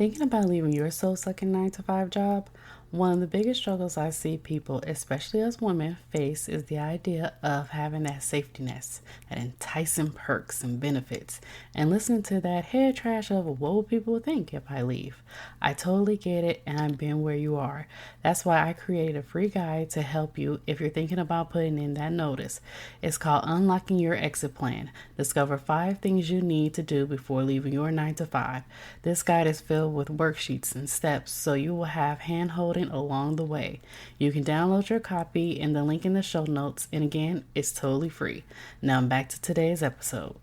Thinking about leaving your soul sucking 9 to 5 job, one of the biggest struggles I see people, especially as women, face is the idea of having that safety net, that enticing perks and benefits, and listening to that head trash of what will people think if I leave. I totally get it, and I've been where you are. That's why I created a free guide to help you if you're thinking about putting in that notice. It's called Unlocking Your Exit Plan. Discover 5 things you need to do before leaving your 9 to 5. This guide is filled with worksheets and steps so you will have hand holding along the way. You can download your copy in the link in the show notes, and again, it's totally free. Now back to today's episode.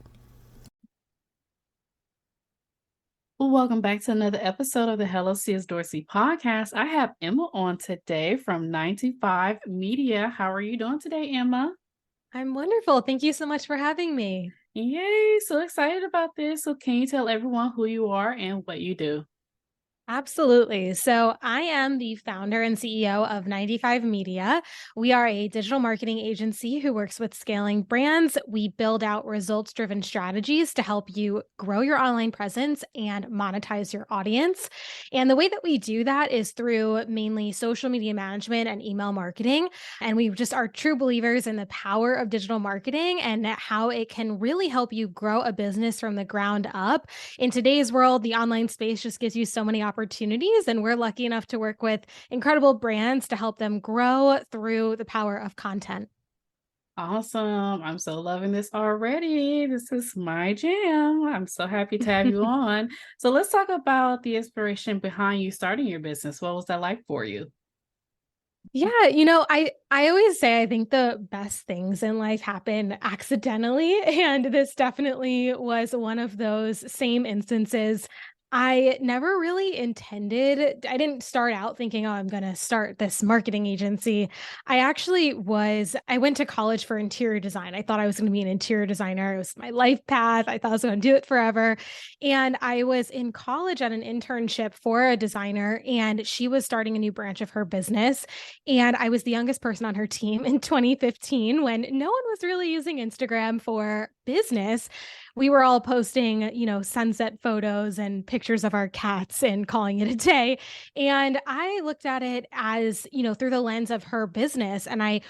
Welcome back to another episode of the Hello Sis Dorsey podcast. I have Emma on today from 95 Media. How are you doing today, Emma? I'm wonderful. Thank you so much for having me. Yay, so excited about this. So can you tell everyone who you are and what you do? Absolutely. So, I am the founder and CEO of 95 Media. We are a digital marketing agency who works with scaling brands. We build out results driven strategies to help you grow your online presence and monetize your audience. And the way that we do that is through mainly social media management and email marketing. And we just are true believers in the power of digital marketing and how it can really help you grow a business from the ground up. In today's world, the online space just gives you so many opportunities, and we're lucky enough to work with incredible brands to help them grow through the power of content. Awesome. I'm so loving this already. This is my jam. I'm so happy to have you on. So let's talk about the inspiration behind you starting your business. What was that like for you? Yeah, I always say I think the best things in life happen accidentally, and this definitely was one of those same instances. I never really intended I didn't start out thinking, "Oh, I'm gonna start this marketing agency." I went to college for interior design. I thought I was gonna be an interior designer. It was my life path. I thought I was gonna do it forever. And I was in college at an internship for a designer, and she was starting a new branch of her business, and I was the youngest person on her team in 2015 when no one was really using Instagram for business. We were all posting, sunset photos and pictures of our cats and calling it a day. And I looked at it as, through the lens of her business. And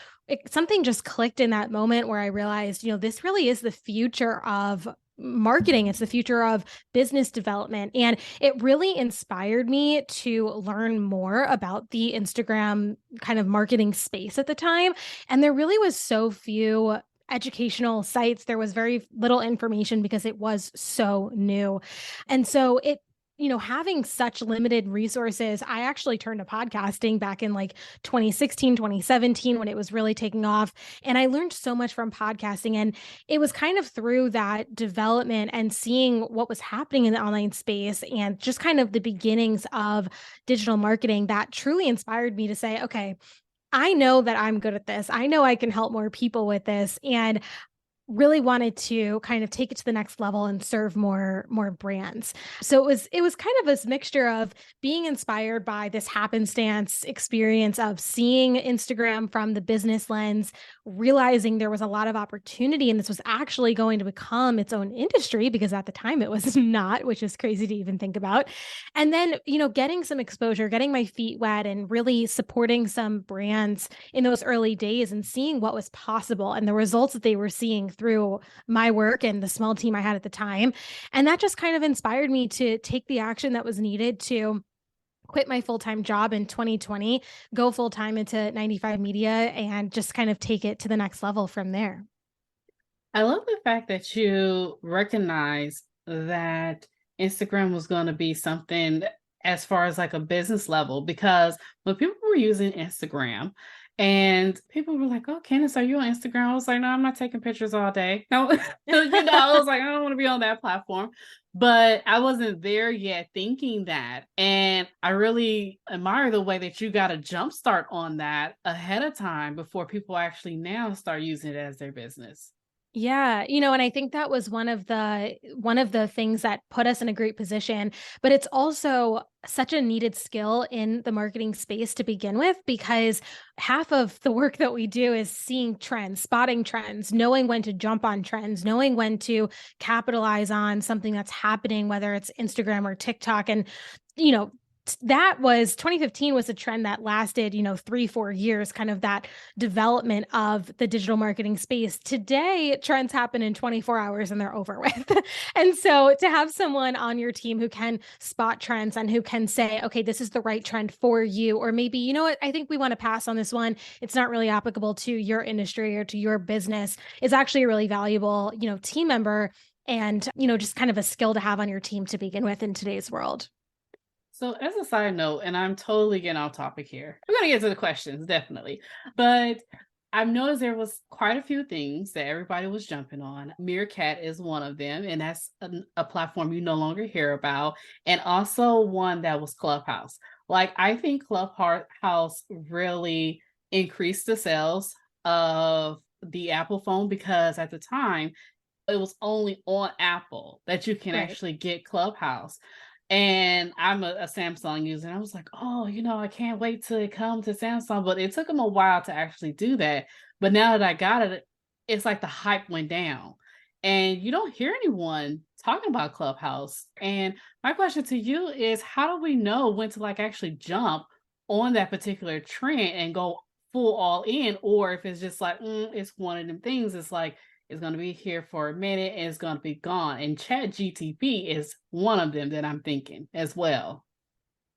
something just clicked in that moment where I realized, this really is the future of marketing. It's the future of business development. And it really inspired me to learn more about the Instagram kind of marketing space at the time. And there really was so few educational sites. There was very little information because it was so new. And so having such limited resources, I actually turned to podcasting back in like 2016, 2017 when it was really taking off. And I learned so much from podcasting. And it was kind of through that development and seeing what was happening in the online space and just kind of the beginnings of digital marketing that truly inspired me to say, okay, I know that I'm good at this. I know I can help more people with this. And really wanted to kind of take it to the next level and serve more brands. So it was kind of this mixture of being inspired by this happenstance experience of seeing Instagram from the business lens, realizing there was a lot of opportunity and this was actually going to become its own industry because at the time it was not, which is crazy to even think about. And then, getting some exposure, getting my feet wet and really supporting some brands in those early days and seeing what was possible and the results that they were seeing through my work and the small team I had at the time. And that just kind of inspired me to take the action that was needed to quit my full-time job in 2020, go full-time into 95 Media and just kind of take it to the next level from there. I love the fact that you recognize that Instagram was going to be something as far as like a business level, because when people were using Instagram and people were like, "Oh, Candace, are you on Instagram?" I was like, "No, I'm not taking pictures all day." No, I was like, "I don't want to be on that platform." But I wasn't there yet thinking that. And I really admire the way that you got a jump start on that ahead of time before people actually now start using it as their business. Yeah, and I think that was one of the things that put us in a great position, but it's also such a needed skill in the marketing space to begin with because half of the work that we do is seeing trends, spotting trends, knowing when to jump on trends, knowing when to capitalize on something that's happening, whether it's Instagram or TikTok. And you know, that was 2015 was a trend that lasted, 3, 4 years, kind of that development of the digital marketing space. Today, trends happen in 24 hours and they're over with. And so to have someone on your team who can spot trends and who can say, okay, this is the right trend for you, or maybe, you know what, I think we want to pass on this one. It's not really applicable to your industry or to your business, is actually a really valuable, team member and, just kind of a skill to have on your team to begin with in today's world. So, as a side note, and I'm totally getting off topic here, I'm gonna get to the questions definitely, but I've noticed there was quite a few things that everybody was jumping on. Meerkat is one of them, and that's a platform you no longer hear about, and also one that was Clubhouse. Like, I think Clubhouse really increased the sales of the Apple phone because at the time it was only on Apple that you can Right. actually get Clubhouse. And I'm a Samsung user. And I was like, oh, I can't wait till it comes to Samsung. But it took them a while to actually do that. But now that I got it, it's like the hype went down. And you don't hear anyone talking about Clubhouse. And my question to you is how do we know when to like actually jump on that particular trend and go full all in? Or if it's just like, it's one of them things, it's like, is going to be here for a minute and it's going to be gone. And Chat GTP is one of them that I'm thinking as well.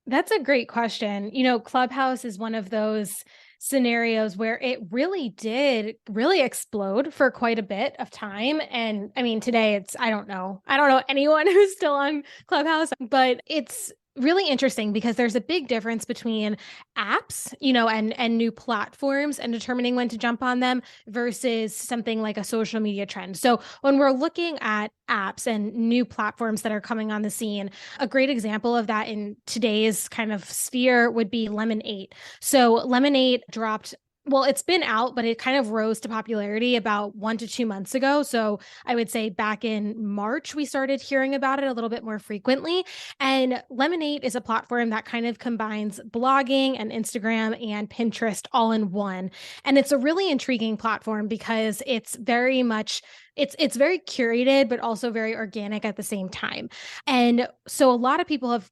That's a great question. Clubhouse is one of those scenarios where it really did really explode for quite a bit of time. And I mean, today I don't know. I don't know anyone who's still on Clubhouse, but it's really interesting because there's a big difference between apps, and new platforms and determining when to jump on them versus something like a social media trend. So when we're looking at apps and new platforms that are coming on the scene, a great example of that in today's kind of sphere would be Lemonade. So Lemonade dropped, well, it's been out, but it kind of rose to popularity about 1 to 2 months ago. So I would say back in March, we started hearing about it a little bit more frequently. And Lemonade is a platform that kind of combines blogging and Instagram and Pinterest all in one. And it's a really intriguing platform because it's very curated, but also very organic at the same time. And so a lot of people have,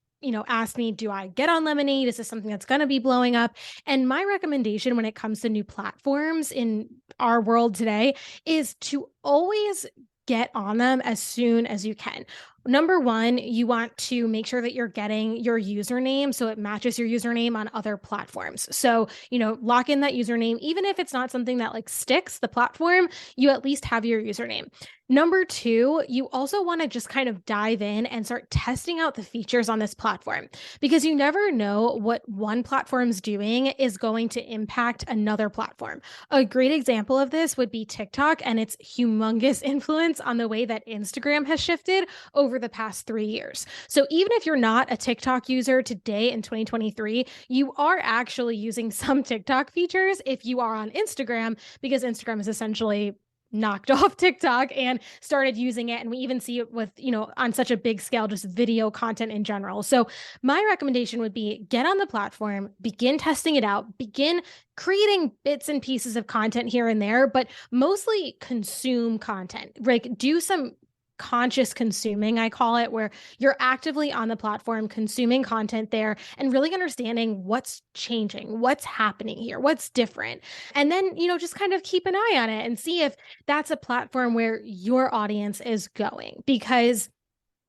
asked me, do I get on Lemonade? Is this something that's going to be blowing up? And my recommendation when it comes to new platforms in our world today is to always get on them as soon as you can. Number one, you want to make sure that you're getting your username so it matches your username on other platforms. So, lock in that username, even if it's not something that like sticks the platform, you at least have your username. Number two, you also want to just kind of dive in and start testing out the features on this platform because you never know what one platform's doing is going to impact another platform. A great example of this would be TikTok and its humongous influence on the way that Instagram has shifted over the past 3 years. So even if you're not a TikTok user today in 2023, you are actually using some TikTok features if you are on Instagram because Instagram is essentially knocked off TikTok and started using it. And we even see it with, on such a big scale, just video content in general. So my recommendation would be get on the platform, begin testing it out, begin creating bits and pieces of content here and there, but mostly consume content. Like do some conscious consuming, I call it, where you're actively on the platform consuming content there and really understanding what's changing, what's happening here, what's different. And then, just kind of keep an eye on it and see if that's a platform where your audience is going because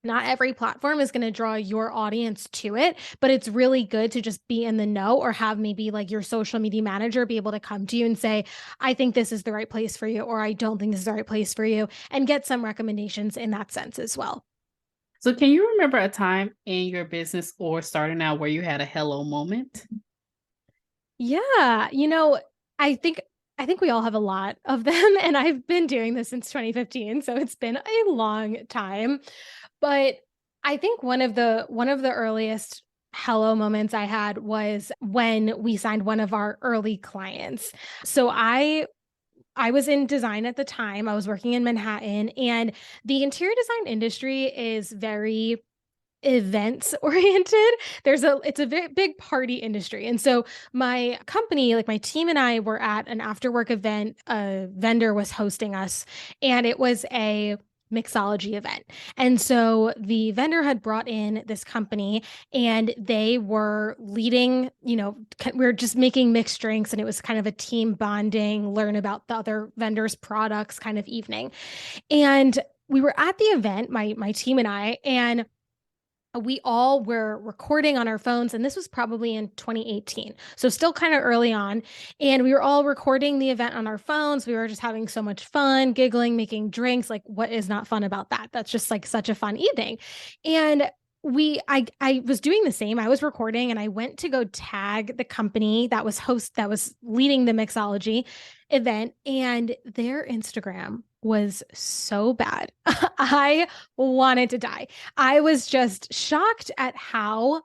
not every platform is going to draw your audience to it, but it's really good to just be in the know or have maybe like your social media manager be able to come to you and say, I think this is the right place for you, or I don't think this is the right place for you, and get some recommendations in that sense as well. So, can you remember a time in your business or starting out where you had a hello moment? Yeah, I think we all have a lot of them and I've been doing this since 2015, so it's been a long time. But I think one of the earliest hello moments I had was when we signed one of our early clients. So I I was in design at the time. I was working in Manhattan, and the interior design industry is very events oriented. It's a very big party industry. And so my company, like my team and I were at an after work event. A vendor was hosting us, and it was a mixology event. And so the vendor had brought in this company, and they were leading, we were just making mixed drinks, and it was kind of a team bonding, learn about the other vendors' products kind of evening. And we were at the event, my team and I, and we all were recording on our phones, and this was probably in 2018, so still kind of early on. And we were all recording the event on our phones. We were just having so much fun, giggling, making drinks. Like, what is not fun about that? That's just like such a fun evening. And I was doing the same. I was recording, and I went to go tag the company that was leading the mixology event, and their Instagram was so bad. I wanted to die. I was just shocked at how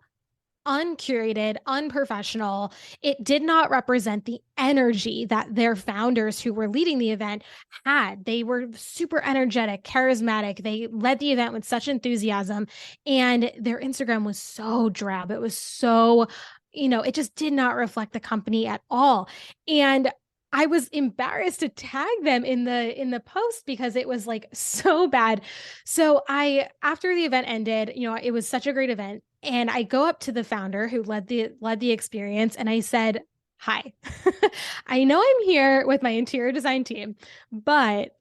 uncurated, unprofessional. It did not represent the energy that their founders who were leading the event had. They were super energetic, charismatic. They led the event with such enthusiasm, and their Instagram was so drab. It was so, it just did not reflect the company at all. And I was embarrassed to tag them in the post because it was like so bad. So I after the event ended, it was such a great event, and I go up to the founder who led the experience, and I said, "Hi. I know I'm here with my interior design team, but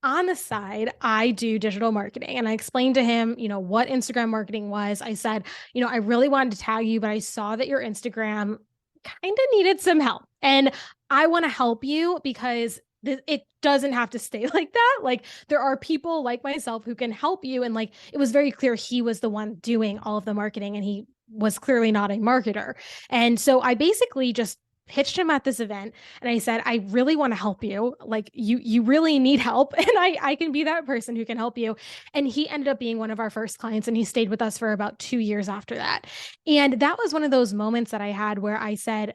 on the side, I do digital marketing." And I explained to him, what Instagram marketing was. I said, I really wanted to tag you, but I saw that your Instagram kind of needed some help. And I want to help you because it doesn't have to stay like that. Like, there are people like myself who can help you. And like, it was very clear he was the one doing all of the marketing, and he was clearly not a marketer. And so I basically just pitched him at this event, and I said, I really want to help you. Like, you really need help, and I can be that person who can help you. And he ended up being one of our first clients, and he stayed with us for about 2 years after that. And that was one of those moments that I had where I said,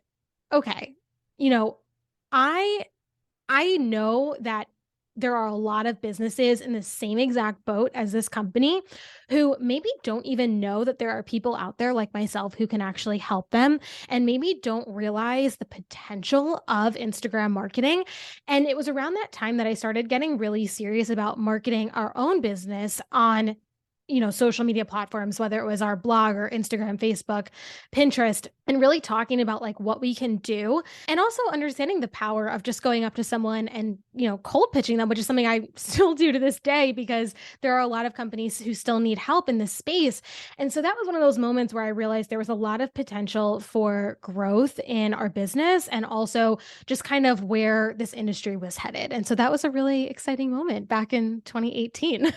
okay, you know, I I know that there are a lot of businesses in the same exact boat as this company who maybe don't even know that there are people out there like myself who can actually help them, and maybe don't realize the potential of Instagram marketing. And it was around that time that I started getting really serious about marketing our own business on social media platforms, whether it was our blog or Instagram, Facebook, Pinterest, and really talking about like what we can do, and also understanding the power of just going up to someone and, cold pitching them, which is something I still do to this day because there are a lot of companies who still need help in this space. And so that was one of those moments where I realized there was a lot of potential for growth in our business, and also just kind of where this industry was headed. And so that was a really exciting moment back in 2018.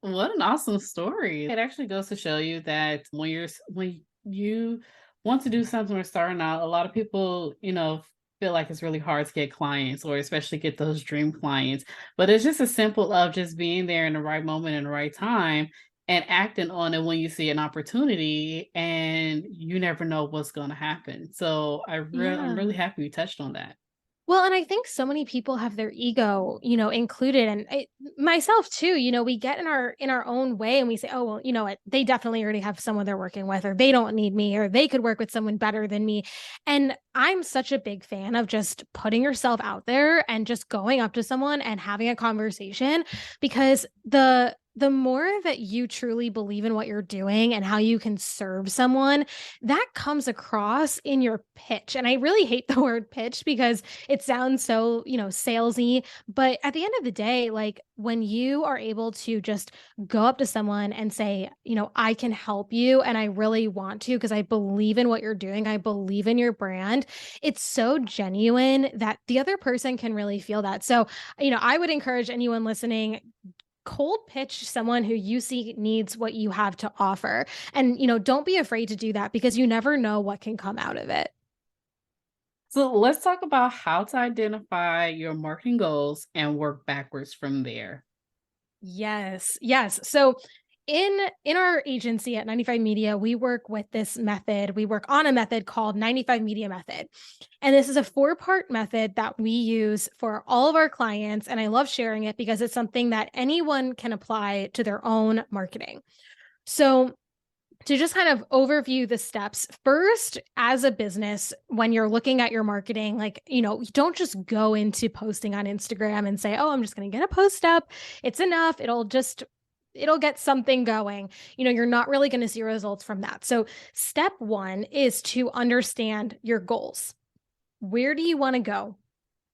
What an awesome story. It actually goes to show you that when you want to do something or starting out, a lot of people, feel like it's really hard to get clients or especially get those dream clients. But it's just as simple of just being there in the right moment and the right time and acting on it when you see an opportunity, and you never know what's going to happen. So I'm Yeah. really happy you touched on that. Well, and I think so many people have their ego, included, and myself too. We get in our own way, and we say, "Oh, well, you know what? They definitely already have someone they're working with, or they don't need me, or they could work with someone better than me." And I'm such a big fan of just putting yourself out there and just going up to someone and having a conversation, because the more that you truly believe in what you're doing and how you can serve someone, that comes across in your pitch. And I really hate the word pitch because it sounds so, salesy. But at the end of the day, like, when you are able to just go up to someone and say, I can help you, and I really want to because I believe in what you're doing, I believe in your brand, it's so genuine that the other person can really feel that. So, I would encourage anyone listening, cold pitch someone who you see needs what you have to offer. And, don't be afraid to do that because you never know what can come out of it. So let's talk about how to identify your marketing goals and work backwards from there. Yes. Yes. So In our agency at 95 Media, we work with this method. We work on a method called 95 Media Method. And this is a 4-part method that we use for all of our clients. And I love sharing it because it's something that anyone can apply to their own marketing. So, to just kind of overview the steps, first, as a business, when you're looking at your marketing, like, don't just go into posting on Instagram and say, oh, I'm just going to get a post up. It's enough. It'll get something going. You're not really going to see results from that. So, step one is to understand your goals. Where do you want to go?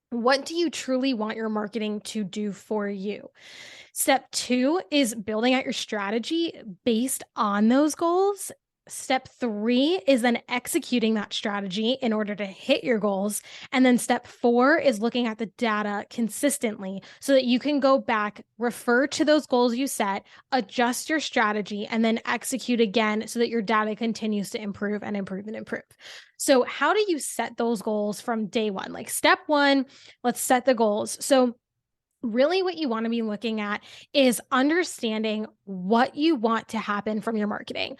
What do you truly want your marketing to do for you? Step two is building out your strategy based on those goals. Step three is then executing that strategy in order to hit your goals. And then step four is looking at the data consistently so that you can go back, refer to those goals you set, adjust your strategy, and then execute again so that your data continues to improve and improve and improve. So, how do you set those goals from day one? Like, step one, let's set the goals. So, really what you want to be looking at is understanding what you want to happen from your marketing.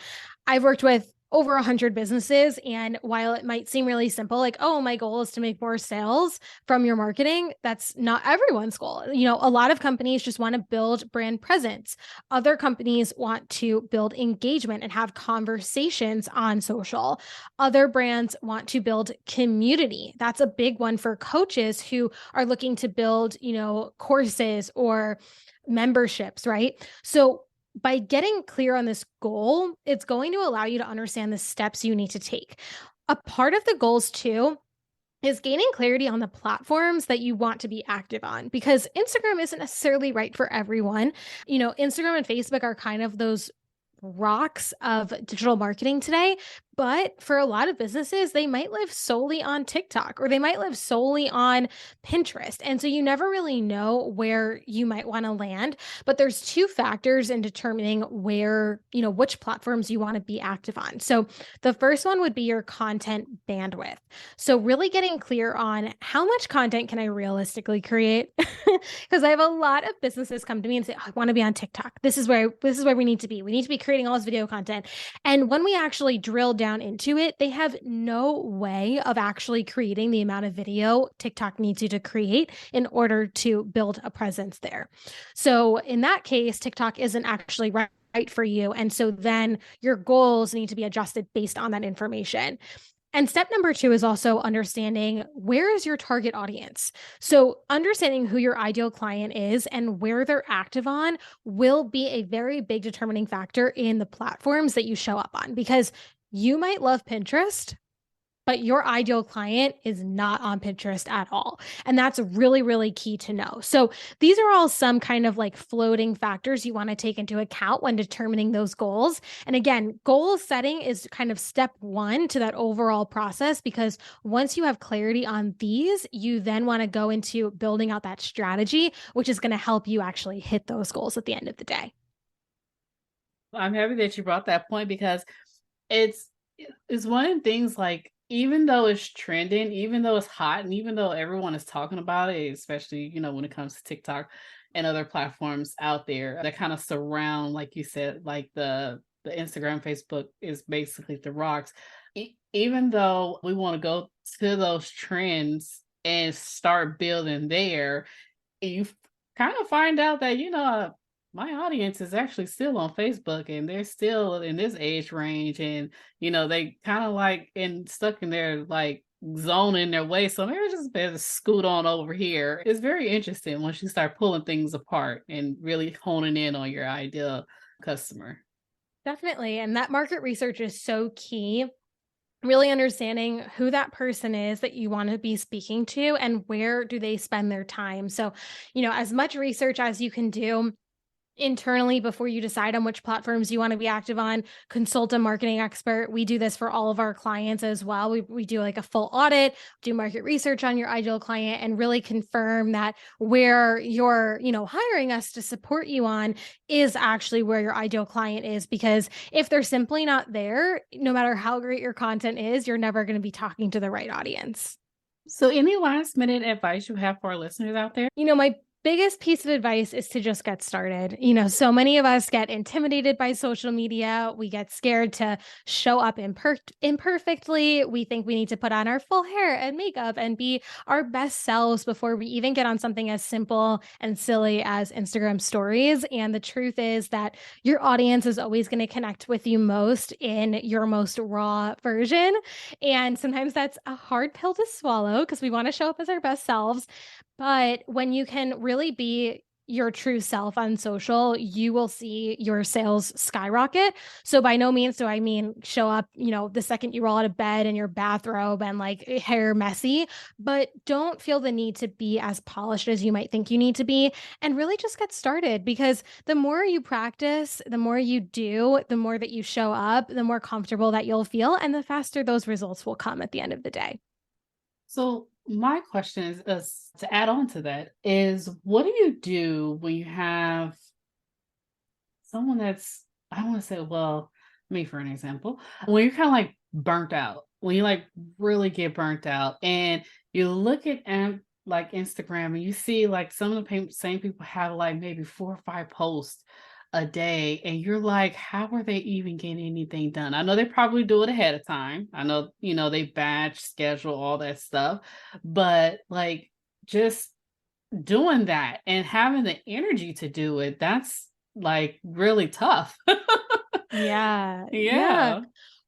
I've worked with over 100 businesses, and while it might seem really simple, like, oh, my goal is to make more sales from your marketing, that's not everyone's goal. A lot of companies just want to build brand presence. Other companies want to build engagement and have conversations on social. Other brands want to build community. That's a big one for coaches who are looking to build, courses or memberships, right? So by getting clear on this goal, it's going to allow you to understand the steps you need to take. A part of the goals too is gaining clarity on the platforms that you want to be active on, because Instagram isn't necessarily right for everyone. Instagram and Facebook are kind of those rocks of digital marketing today. But for a lot of businesses, they might live solely on TikTok or they might live solely on Pinterest. And so you never really know where you might want to land. But there's two factors in determining where, which platforms you want to be active on. So the first one would be your content bandwidth. So really getting clear on how much content can I realistically create? Because I have a lot of businesses come to me and say, oh, I want to be on TikTok. This is where we need to be. We need to be creating all this video content. And when we actually drill down into it, they have no way of actually creating the amount of video TikTok needs you to create in order to build a presence there. So in that case, TikTok isn't actually right for you. And so then your goals need to be adjusted based on that information. And step number two is also understanding where is your target audience. So understanding who your ideal client is and where they're active on will be a very big determining factor in the platforms that you show up on, because you might love Pinterest, but your ideal client is not on Pinterest at all. And that's really, really key to know. So these are all some kind of like floating factors you want to take into account when determining those goals. And again, goal setting is kind of step one to that overall process, because once you have clarity on these, you then want to go into building out that strategy, which is going to help you actually hit those goals at the end of the day. I'm happy that you brought that point because it's one of the things, like, even though it's trending, even though it's hot, and even though everyone is talking about it, especially, when it comes to TikTok and other platforms out there that kind of surround, like you said, like the Instagram, Facebook is basically the rocks. Even though we want to go to those trends and start building there, you kind of find out that, my audience is actually still on Facebook and they're still in this age range, and they kind of like stuck in their like zone in their way. So maybe just better scoot on over here. It's very interesting once you start pulling things apart and really honing in on your ideal customer. Definitely. And that market research is so key. Really understanding who that person is that you want to be speaking to and where do they spend their time. So, as much research as you can do internally before you decide on which platforms you want to be active on, consult a marketing expert. We do this for all of our clients as well. We do like a full audit, do market research on your ideal client, and really confirm that where you're, hiring us to support you on is actually where your ideal client is. Because if they're simply not there, no matter how great your content is, you're never going to be talking to the right audience. So any last minute advice you have for our listeners out there? My biggest piece of advice is to just get started. So many of us get intimidated by social media. We get scared to show up imperfectly. We think we need to put on our full hair and makeup and be our best selves before we even get on something as simple and silly as Instagram stories. And the truth is that your audience is always going to connect with you most in your most raw version. And sometimes that's a hard pill to swallow because we want to show up as our best selves. But when you can really be your true self on social, you will see your sales skyrocket. So by no means do I mean show up, the second you roll out of bed in your bathrobe and like hair messy, but don't feel the need to be as polished as you might think you need to be, and really just get started, because the more you practice, the more you do, the more that you show up, the more comfortable that you'll feel, and the faster those results will come at the end of the day. So my question is to add on to that is, what do you do when you have someone that's, I want to say, well, me for an example, when you're kind of like burnt out, when you like really get burnt out and you look at like Instagram and you see like some of the same people have like maybe 4 or 5 posts a day, and you're like, how are they even getting anything done? I know they probably do it ahead of time. I know, they batch, schedule, all that stuff, but like just doing that and having the energy to do it, that's like really tough. Yeah. Yeah. Yeah.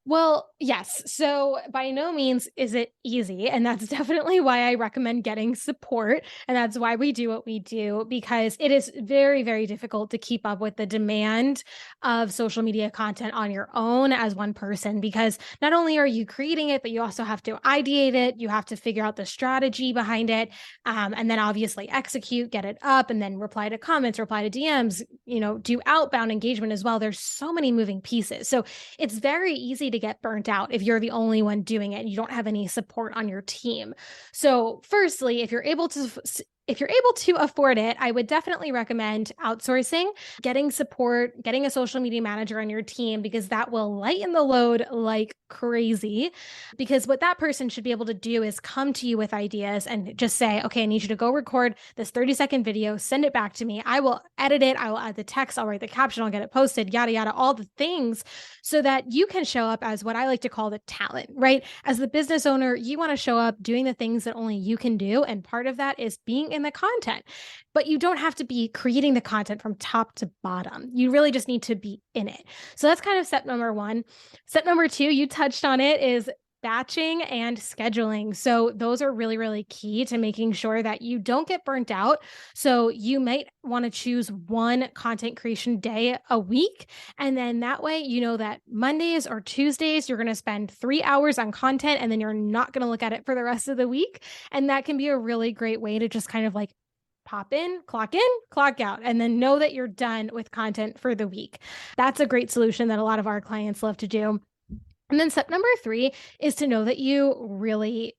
Well, yes. So by no means is it easy. And that's definitely why I recommend getting support. And that's why we do what we do, because it is very, very difficult to keep up with the demand of social media content on your own as one person. Because not only are you creating it, but you also have to ideate it. You have to figure out the strategy behind it. And then obviously execute, get it up, and then reply to comments, reply to DMs, do outbound engagement as well. There's so many moving pieces. So it's very easy to get burnt out if you're the only one doing it and you don't have any support on your team. So, firstly, if you're able to afford it, I would definitely recommend outsourcing, getting support, getting a social media manager on your team, because that will lighten the load like crazy. Because what that person should be able to do is come to you with ideas and just say, okay, I need you to go record this 30-second video, send it back to me. I will edit it. I will add the text. I'll write the caption. I'll get it posted, yada, yada, all the things, so that you can show up as what I like to call the talent, right? As the business owner, you want to show up doing the things that only you can do. And part of that is being in the content. But you don't have to be creating the content from top to bottom. You really just need to be in it. So that's kind of step number one. Step number two, you touched on it, is batching and scheduling. So those are really, really key to making sure that you don't get burnt out. So you might want to choose one content creation day a week. And then that way, you know that Mondays or Tuesdays, you're going to spend 3 hours on content, and then you're not going to look at it for the rest of the week. And that can be a really great way to just kind of like pop in, clock out, and then know that you're done with content for the week. That's a great solution that a lot of our clients love to do. And then step number three is to know that you really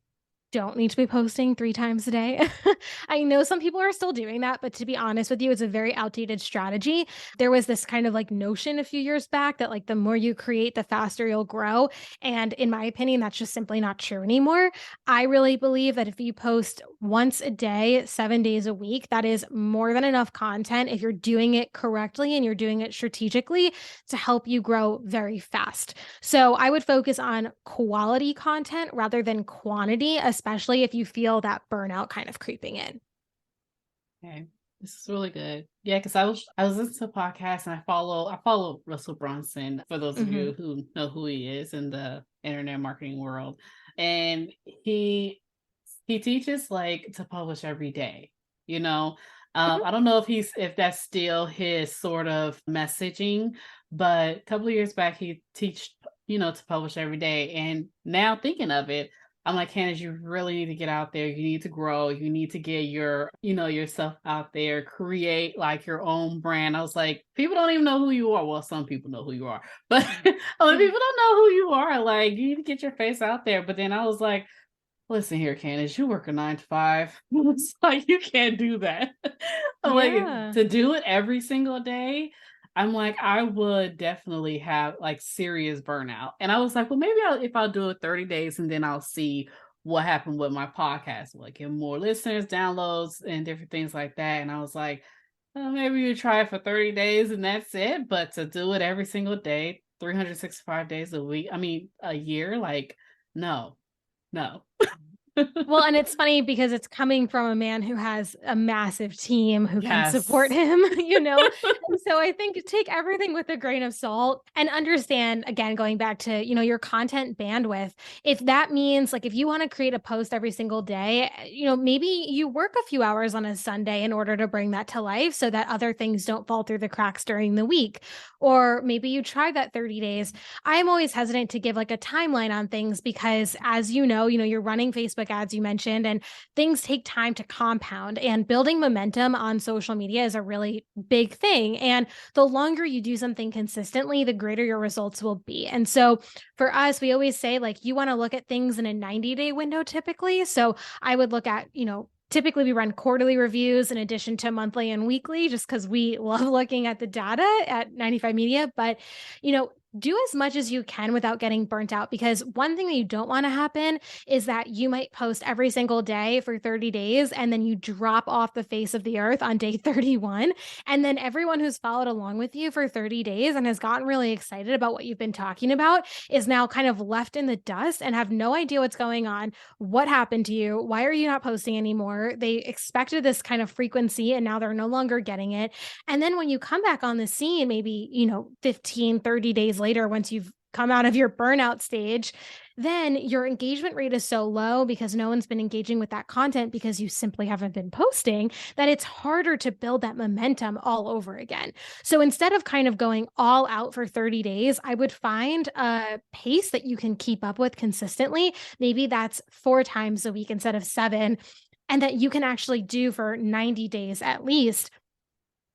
don't need to be posting 3 times a day. I know some people are still doing that, but to be honest with you, it's a very outdated strategy. There was this kind of like notion a few years back that like the more you create, the faster you'll grow. And in my opinion, that's just simply not true anymore. I really believe that if you post once a day, 7 days a week, that is more than enough content if you're doing it correctly and you're doing it strategically to help you grow very fast. So I would focus on quality content rather than quantity, especially if you feel that burnout kind of creeping in. Okay. This is really good. Yeah, because I was listening to a podcast and I follow Russell Brunson, for those of Hmm. you who know who he is in the internet marketing world. And he teaches like to publish every day, you know. Hmm. I don't know if that's still his sort of messaging, but a couple of years back he teach, to publish every day. And now thinking of it, I'm like, Candace, you really need to get out there. You need to grow. You need to get yourself out there, create like your own brand. I was like, people don't even know who you are. Well, some people know who you are, but other people don't know who you are. Like, you need to get your face out there. But then I was like, listen here, Candace, you work a 9 to 5. It's like, you can't do that. I'm like, Yeah. to do it every single day, I'm like, I would definitely have like serious burnout. And I was like, well, maybe if I'll do it 30 days and then I'll see what happened with my podcast, like get more listeners, downloads, and different things like that. And I was like, oh, maybe you try it for 30 days and that's it. But to do it every single day, 365 days a week, I mean, a year, like, no, no. Well, and it's funny because it's coming from a man who has a massive team who can support Yes. him, you know? And so I think take everything with a grain of salt and understand, again, going back to, your content bandwidth. If that means like if you want to create a post every single day, maybe you work a few hours on a Sunday in order to bring that to life so that other things don't fall through the cracks during the week. Or maybe you try that 30 days. I'm always hesitant to give like a timeline on things because as you're running Facebook ads, you mentioned, and things take time to compound, and building momentum on social media is a really big thing. And the longer you do something consistently, the greater your results will be. And so for us, we always say like you want to look at things in a 90-day window typically. So I would look at, typically we run quarterly reviews in addition to monthly and weekly just because we love looking at the data at 95 Media. But, do as much as you can without getting burnt out, because one thing that you don't want to happen is that you might post every single day for 30 days and then you drop off the face of the earth on day 31. And then everyone who's followed along with you for 30 days and has gotten really excited about what you've been talking about is now kind of left in the dust and have no idea what's going on. What happened to you? Why are you not posting anymore? They expected this kind of frequency and now they're no longer getting it. And then when you come back on the scene, maybe, 15, 30 days later, once you've come out of your burnout stage, then your engagement rate is so low because no one's been engaging with that content because you simply haven't been posting, that it's harder to build that momentum all over again. So instead of kind of going all out for 30 days, I would find a pace that you can keep up with consistently. Maybe that's 4 times a week instead of 7, and that you can actually do for 90 days at least.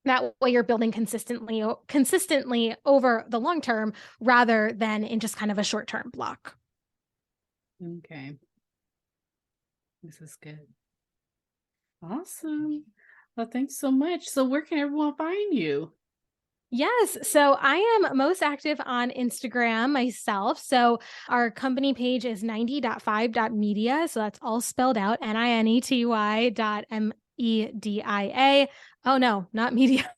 That way you're building consistently over the long term rather than in just kind of a short-term block. Okay. This is good. Awesome. Well, thanks so much. So where can everyone find you? Yes. So I am most active on Instagram myself. So our company page is 90.5.media. So that's all spelled out, NINETY.MEDIA. Oh, no, not media.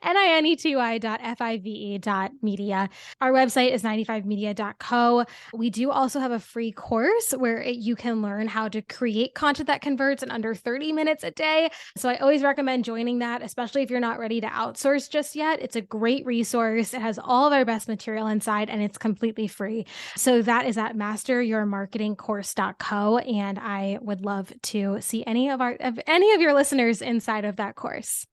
NINETY.FIVE.media. Our website is 95media.co. We do also have a free course where you can learn how to create content that converts in under 30 minutes a day. So I always recommend joining that, especially if you're not ready to outsource just yet. It's a great resource. It has all of our best material inside and it's completely free. So that is at masteryourmarketingcourse.co. And I would love to see any of your listeners inside of that course.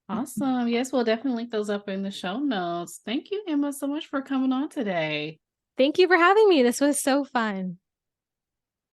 Awesome. Yes, we'll definitely link those up in the show notes. Thank you, Emma, so much for coming on today. Thank you for having me. This was so fun.